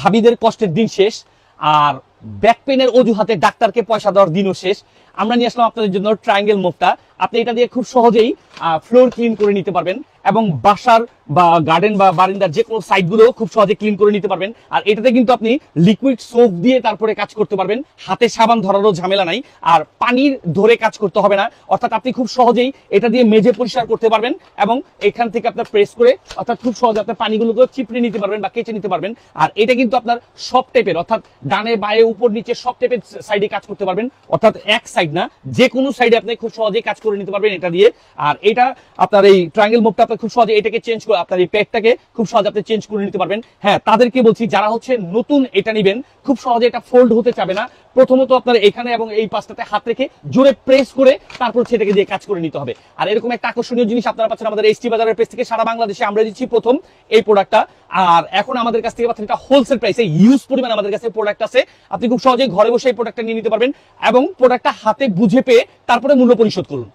ভাবিদের কষ্টের দিন শেষ, আর ব্যাক পেনের অজুহাতে ডাক্তারকে পয়সা দেওয়ার দিনও শেষ। আমরা নিয়ে আসলাম আপনাদের জন্য ট্রায়াঙ্গেল মোপটা। আপনি এটা দিয়ে খুব সহজেই ফ্লোর ক্লিন করে নিতে পারবেন এবং বাসার বা গার্ডেন বা বারান্দার যে কোনো সাইডগুলো খুব সহজে ক্লিন করে নিতে পারবেন। আর এটাতে কিন্তু আপনি লিকুইড সোপ দিয়ে তারপরে কাজ করতে পারবেন, হাতে সাবান ধরারও ঝামেলা নাই, আর পানির ধরে কাজ করতে হবে না। অর্থাৎ আপনি খুব সহজেই এটা দিয়ে মেজে পরিষ্কার করতে পারবেন এবং এখান থেকে আপনার প্রেস করে অর্থাৎ খুব সহজে আপনার পানিগুলোকে চিপড়ে নিতে পারবেন বা কেচে নিতে পারবেন। আর এটা কিন্তু আপনার সব টাইপের অর্থাৎ ডানে বায়ে উপর নিচে সব টাইপের সাইডে কাজ করতে পারবেন, অর্থাৎ এক সাইড না, যে কোনো সাইডে আপনি খুব সহজেই কাজ করে নিতে পারবেন এটা দিয়ে। আর এটা আপনার এই ট্রায়াঙ্গেল মোপটা আপনি খুব সহজে এটাকে চেঞ্জ করে আপনার এই প্যাডটাকে খুব সহজে আপনি চেঞ্জ করে নিতে পারবেন। হ্যাঁ, তাদেরকে বলছি যারা হচ্ছে নতুন এটা নেবেন, খুব সহজে এটা ফোল্ড হতে চাবে না, প্রথমত আপনার এখানে এবং এই পাশটাতে হাত রেখে জোরে প্রেস করে তারপর সেটাকে দিয়ে কাজ করে নিতে হবে। আর এরকম একটা আকর্ষণীয় জিনিস আপনারা পাচ্ছেন আমাদের এসটি বাজারের পেজ থেকে। সারা বাংলাদেশে আমরা দিচ্ছি প্রথম এই প্রোডাক্টটা। আর এখন আমাদের কাছ থেকে পাচ্ছেন এটা হোলসেল প্রাইসে, ইউজ পরিমাণ আমাদের কাছে প্রোডাক্ট আছে। আপনি খুব সহজেই ঘরে বসে এই প্রোডাক্টটা নিয়ে নিতে পারবেন এবং প্রোডাক্টটা হাতে বুঝে পেয়ে তারপরে মূল্য পরিশোধ করুন।